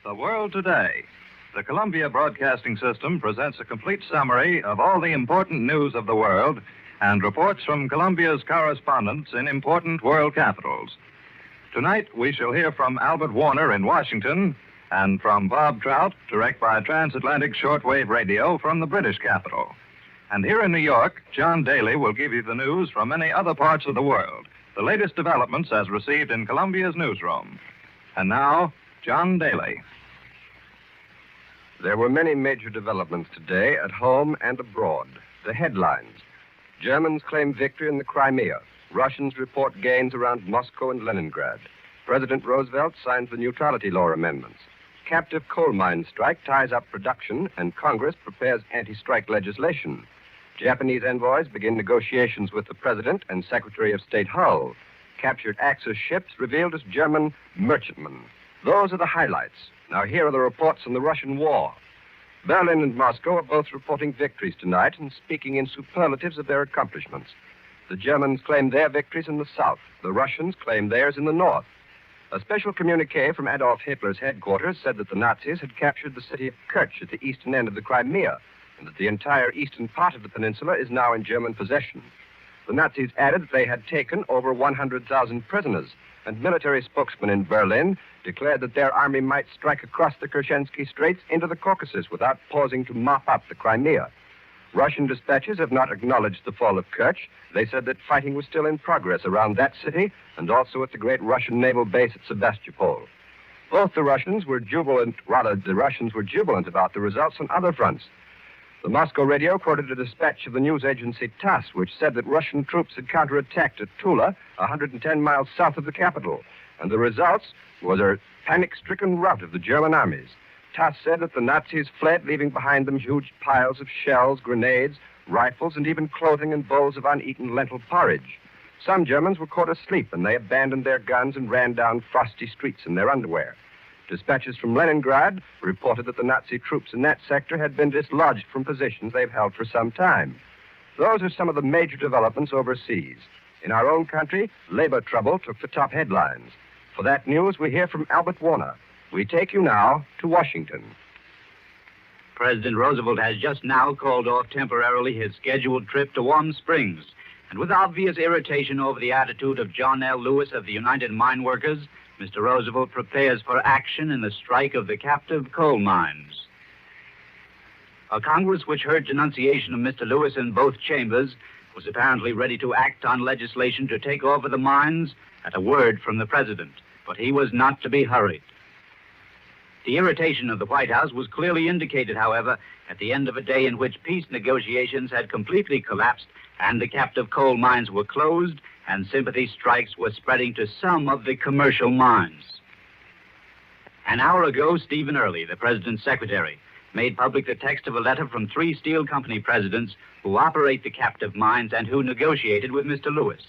The World Today. The Columbia Broadcasting System presents a complete summary of all the important news of the world and reports from Columbia's correspondents in important world capitals. Tonight, we shall hear from Albert Warner in Washington and from Bob Trout, direct by transatlantic shortwave radio from the British capital. And here in New York, John Daly will give you the news from many other parts of the world, the latest developments as received in Columbia's newsroom. And now, John Daly. There were many major developments today at home and abroad. The headlines: Germans claim victory in the Crimea. Russians report gains around Moscow and Leningrad. President Roosevelt signs the neutrality law amendments. Captive coal mine strike ties up production, and Congress prepares anti-strike legislation. Japanese envoys begin negotiations with the President and Secretary of State Hull. Captured Axis ships revealed as German merchantmen. Those are the highlights. Now here are the reports on the Russian war. Berlin and Moscow are both reporting victories tonight and speaking in superlatives of their accomplishments. The Germans claim their victories in the south. The Russians claim theirs in the north. A special communique from Adolf Hitler's headquarters said that the Nazis had captured the city of Kerch at the eastern end of the Crimea, and that the entire eastern part of the peninsula is now in German possession. The Nazis added that they had taken over 100,000 prisoners, and military spokesmen in Berlin declared that their army might strike across the Kerchensky Straits into the Caucasus without pausing to mop up the Crimea. Russian dispatches have not acknowledged the fall of Kerch. They said that fighting was still in progress around that city and also at the great Russian naval base at Sebastopol. The Russians were jubilant about the results on other fronts. The Moscow radio quoted a dispatch of the news agency TASS, which said that Russian troops had counterattacked at Tula, 110 miles south of the capital, and the results was a panic-stricken rout of the German armies. TASS said that the Nazis fled, leaving behind them huge piles of shells, grenades, rifles, and even clothing and bowls of uneaten lentil porridge. Some Germans were caught asleep, and they abandoned their guns and ran down frosty streets in their underwear. Dispatches from Leningrad reported that the Nazi troops in that sector had been dislodged from positions they've held for some time. Those are some of the major developments overseas. In our own country, labor trouble took the top headlines. For that news, we hear from Albert Warner. We take you now to Washington. President Roosevelt has just now called off temporarily his scheduled trip to Warm Springs, and with obvious irritation over the attitude of John L. Lewis of the United Mine Workers, Mr. Roosevelt prepares for action in the strike of the captive coal mines. A Congress which heard denunciation of Mr. Lewis in both chambers was apparently ready to act on legislation to take over the mines at a word from the President, but he was not to be hurried. The irritation of the White House was clearly indicated, however, at the end of a day in which peace negotiations had completely collapsed and the captive coal mines were closed and sympathy strikes were spreading to some of the commercial mines. An hour ago, Stephen Early, the President's secretary, made public the text of a letter from 3 steel company presidents who operate the captive mines and who negotiated with Mr. Lewis.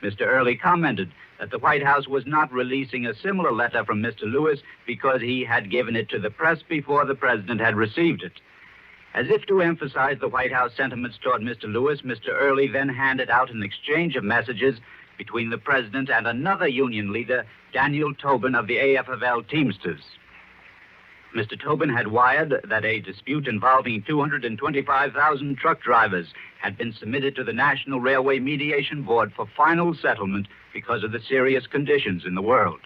Mr. Early commented that the White House was not releasing a similar letter from Mr. Lewis because he had given it to the press before the President had received it. As if to emphasize the White House sentiments toward Mr. Lewis, Mr. Early then handed out an exchange of messages between the President and another union leader, Daniel Tobin of the AFL Teamsters. Mr. Tobin had wired that a dispute involving 225,000 truck drivers had been submitted to the National Railway Mediation Board for final settlement because of the serious conditions in the world.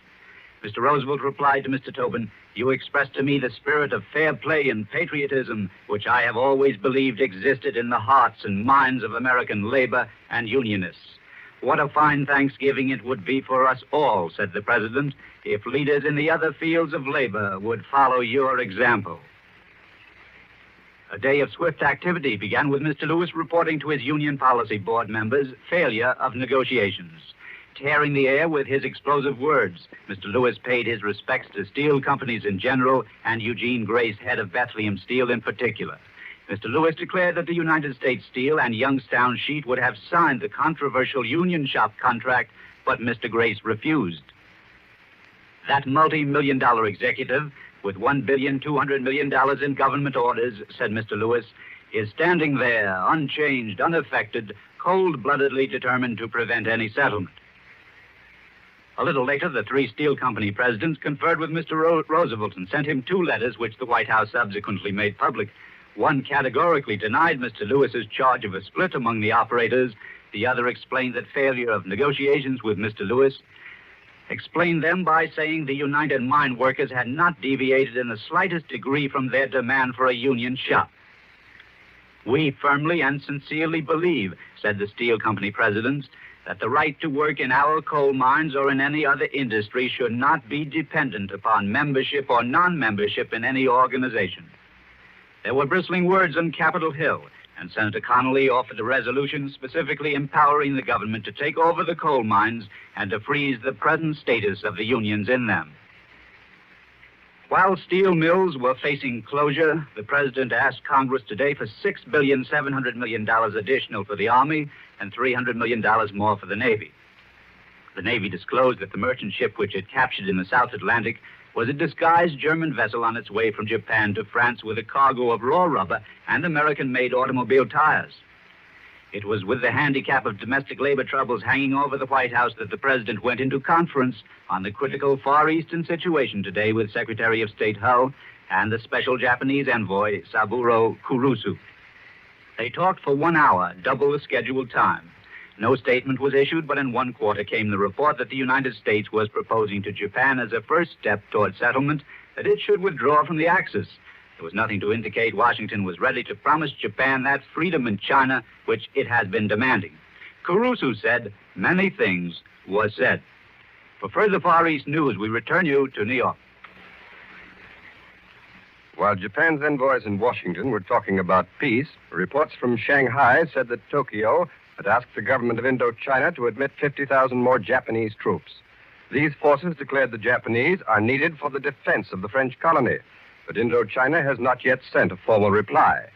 Mr. Roosevelt replied to Mr. Tobin, "You expressed to me the spirit of fair play and patriotism, which I have always believed existed in the hearts and minds of American labor and unionists. What a fine Thanksgiving it would be for us all," said the President, "if leaders in the other fields of labor would follow your example." A day of swift activity began with Mr. Lewis reporting to his Union Policy Board members failure of negotiations. Tearing the air with his explosive words, Mr. Lewis paid his respects to steel companies in general and Eugene Grace, head of Bethlehem Steel, in particular. Mr. Lewis declared that the United States Steel and Youngstown Sheet would have signed the controversial union shop contract, but Mr. Grace refused. That multi-million-dollar executive, with $1.2 billion in government orders, said Mr. Lewis, is standing there, unchanged, unaffected, cold-bloodedly determined to prevent any settlement. A little later, the three steel company presidents conferred with Mr. Roosevelt and sent him two letters, which the White House subsequently made public. One categorically denied Mr. Lewis's charge of a split among the operators. The other explained that failure of negotiations with Mr. Lewis explained them by saying the United Mine Workers had not deviated in the slightest degree from their demand for a union shop. We firmly and sincerely believe, said the steel company presidents, that the right to work in our coal mines or in any other industry should not be dependent upon membership or non-membership in any organization. There were bristling words on Capitol Hill, and Senator Connolly offered a resolution specifically empowering the government to take over the coal mines and to freeze the present status of the unions in them. While steel mills were facing closure, the president asked Congress today for $6.7 billion additional for the Army and $300 million more for the Navy. The Navy disclosed that the merchant ship which it captured in the South Atlantic was a disguised German vessel on its way from Japan to France with a cargo of raw rubber and American-made automobile tires. It was with the handicap of domestic labor troubles hanging over the White House that the president went into conference on the critical Far Eastern situation today with Secretary of State Hull and the special Japanese envoy, Saburo Kurusu. They talked for 1 hour, double the scheduled time. No statement was issued, but in one quarter came the report that the United States was proposing to Japan as a first step toward settlement that it should withdraw from the Axis. There was nothing to indicate Washington was ready to promise Japan that freedom in China which it had been demanding. Kurusu said, many things was said. For further Far East news, we return you to New York. While Japan's envoys in Washington were talking about peace, reports from Shanghai said that Tokyo had asked the government of Indochina to admit 50,000 more Japanese troops. These forces, declared the Japanese, are needed for the defense of the French colony, but Indochina has not yet sent a formal reply.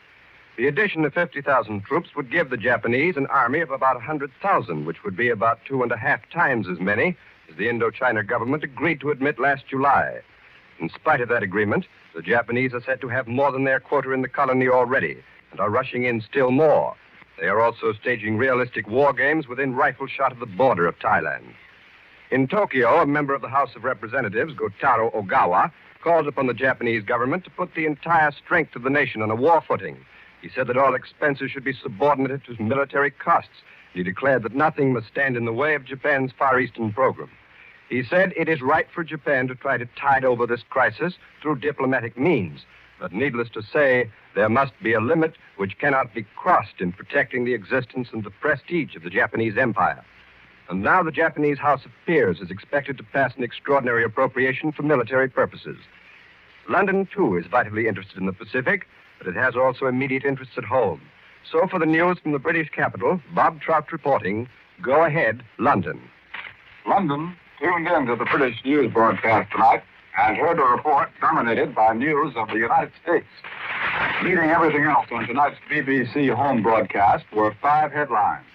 The addition of 50,000 troops would give the Japanese an army of about 100,000, which would be about 2.5 times as many as the Indochina government agreed to admit last July. In spite of that agreement, the Japanese are said to have more than their quota in the colony already and are rushing in still more. They are also staging realistic war games within rifle shot of the border of Thailand. In Tokyo, a member of the House of Representatives, Gotaro Ogawa, called upon the Japanese government to put the entire strength of the nation on a war footing. He said that all expenses should be subordinated to military costs. He declared that nothing must stand in the way of Japan's Far Eastern program. He said it is right for Japan to try to tide over this crisis through diplomatic means. But needless to say, there must be a limit which cannot be crossed in protecting the existence and the prestige of the Japanese Empire. And now the Japanese House of Peers is expected to pass an extraordinary appropriation for military purposes. London, too, is vitally interested in the Pacific, but it has also immediate interests at home. So for the news from the British capital, Bob Trout reporting. Go ahead, London. London tuned in to the British news broadcast tonight and heard a report dominated by news of the United States. Leading everything else on tonight's BBC home broadcast were 5 headlines.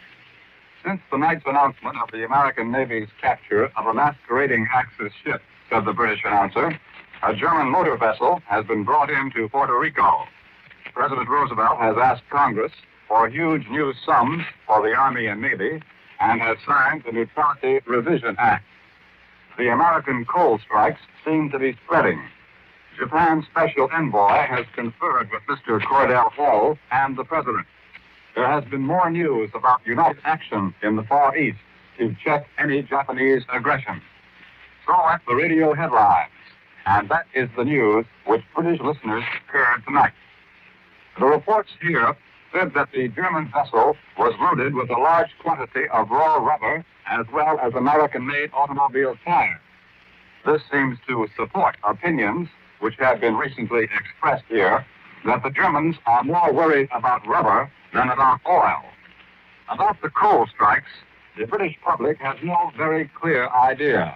Since the night's announcement of the American Navy's capture of a masquerading Axis ship, said the British announcer, a German motor vessel has been brought into Puerto Rico. President Roosevelt has asked Congress for huge new sums for the Army and Navy and has signed the Neutrality Revision Act. The American coal strikes seem to be spreading. Japan's special envoy has conferred with Mr. Cordell Hull and the President. There has been more news about united action in the Far East to check any Japanese aggression. So at the radio headlines. And that is the news which British listeners heard tonight. The reports here said that the German vessel was loaded with a large quantity of raw rubber as well as American-made automobile tires. This seems to support opinions which have been recently expressed here that the Germans are more worried about rubber than about oil. About the coal strikes, the British public has no very clear idea.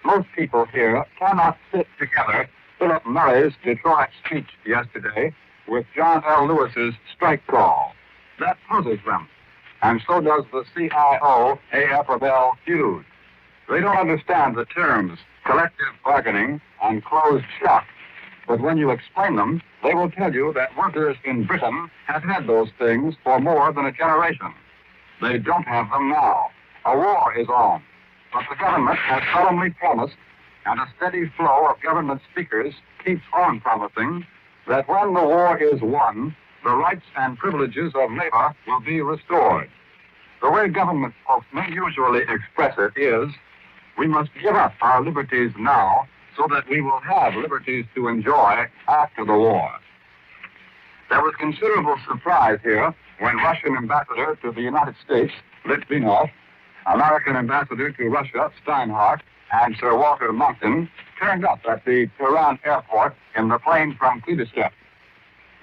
Most people here cannot sit together Philip Murray's Detroit speech yesterday with John L. Lewis's strike call. That puzzles them, and so does the CIO-AFL feud. They don't understand the terms collective bargaining and closed shop, but when you explain them, they will tell you that workers in Britain have had those things for more than a generation. They don't have them now. A war is on. but the government has solemnly promised, and a steady flow of government speakers keeps on promising, that when the war is won, the rights and privileges of labor will be restored. The way government spokesmen usually express it is, we must give up our liberties now so that we will have liberties to enjoy after the war. There was considerable surprise here when Russian ambassador to the United States, Litvinov, American ambassador to Russia, Steinhardt, and Sir Walter Monckton turned up at the Tehran airport in the plane from Kuibyshev.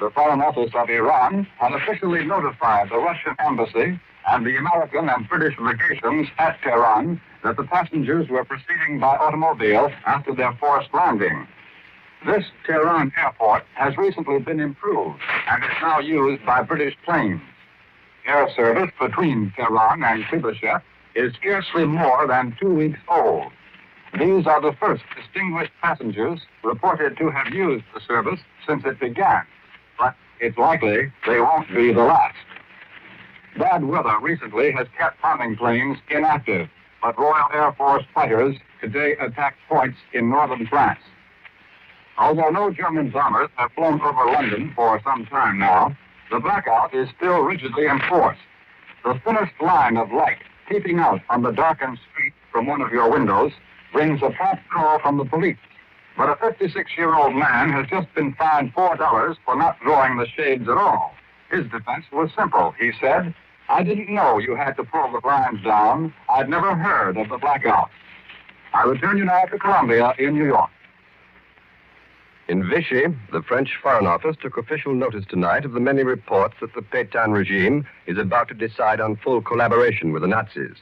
The Foreign Office of Iran had officially notified the Russian embassy and the American and British legations at Tehran that the passengers were proceeding by automobile after their forced landing. This Tehran airport has recently been improved and is now used by British planes. Air service between Tehran and Kuibyshev is scarcely more than 2 weeks old. These are the first distinguished passengers reported to have used the service since it began, but it's likely they won't be the last. Bad weather recently has kept bombing planes inactive, but Royal Air Force fighters today attacked points in northern France. Although no German bombers have flown over London for some time now, the blackout is still rigidly enforced. The thinnest line of light peeping out on the darkened street from one of your windows brings a prompt call from the police. But a 56-year-old man has just been fined $4 for not drawing the shades at all. His defense was simple. He said, "I didn't know you had to pull the blinds down. I'd never heard of the blackout." I return you now to Columbia in New York. In Vichy, the French Foreign Office took official notice tonight of the many reports that the Pétain regime is about to decide on full collaboration with the Nazis.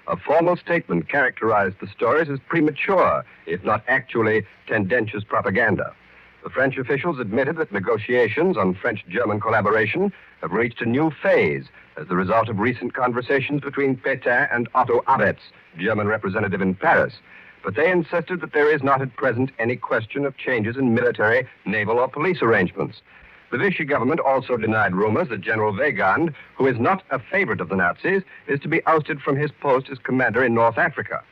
A formal statement characterized the stories as premature, if not actually tendentious propaganda. The French officials admitted that negotiations on French-German collaboration have reached a new phase as the result of recent conversations between Pétain and Otto Abetz, German representative in Paris. But they insisted that there is not at present any question of changes in military, naval, or police arrangements. The Vichy government also denied rumors that General Weygand, who is not a favorite of the Nazis, is to be ousted from his post as commander in North Africa.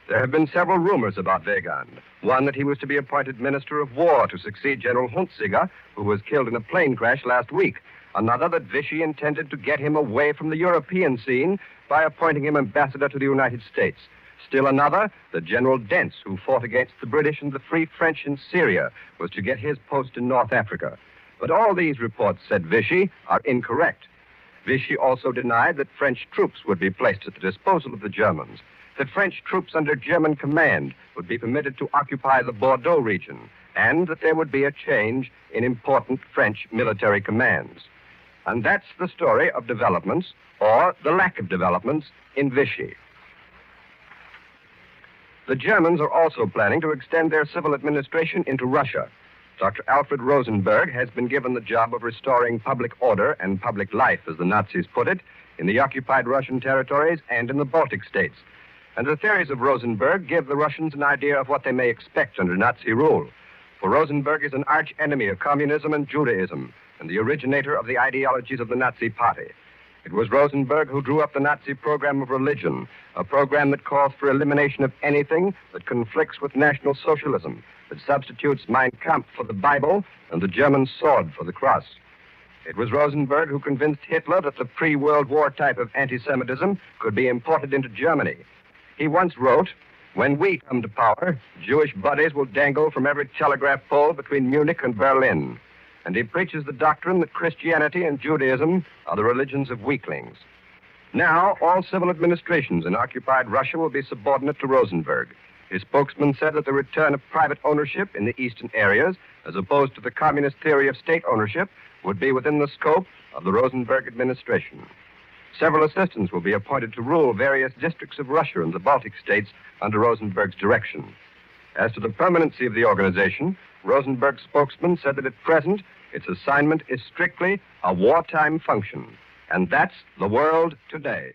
There have been several rumors about Weygand. One that he was to be appointed Minister of War to succeed General Hunziger, who was killed in a plane crash last week. Another that Vichy intended to get him away from the European scene by appointing him ambassador to the United States. Still another that General Dentz, who fought against the British and the Free French in Syria, was to get his post in North Africa. But all these reports, said Vichy, are incorrect. Vichy also denied that French troops would be placed at the disposal of the Germans, that French troops under German command would be permitted to occupy the Bordeaux region, and that there would be a change in important French military commands. And that's the story of developments, or the lack of developments, in Vichy. The Germans are also planning to extend their civil administration into Russia. Dr. Alfred Rosenberg has been given the job of restoring public order and public life, as the Nazis put it, in the occupied Russian territories and in the Baltic states. And the theories of Rosenberg give the Russians an idea of what they may expect under Nazi rule. For Rosenberg is an arch enemy of communism and Judaism, and the originator of the ideologies of the Nazi Party. It was Rosenberg who drew up the Nazi program of religion, a program that calls for elimination of anything that conflicts with National Socialism, that substitutes Mein Kampf for the Bible and the German sword for the cross. It was Rosenberg who convinced Hitler that the pre-World War type of anti-Semitism could be imported into Germany. He once wrote, "When we come to power, Jewish bodies will dangle from every telegraph pole between Munich and Berlin." And he preaches the doctrine that Christianity and Judaism are the religions of weaklings. Now, all civil administrations in occupied Russia will be subordinate to Rosenberg. His spokesman said that the return of private ownership in the eastern areas, as opposed to the communist theory of state ownership, would be within the scope of the Rosenberg administration. Several assistants will be appointed to rule various districts of Russia and the Baltic states under Rosenberg's direction. As to the permanency of the organization, Rosenberg's spokesman said that at present, its assignment is strictly a wartime function. And that's the world today.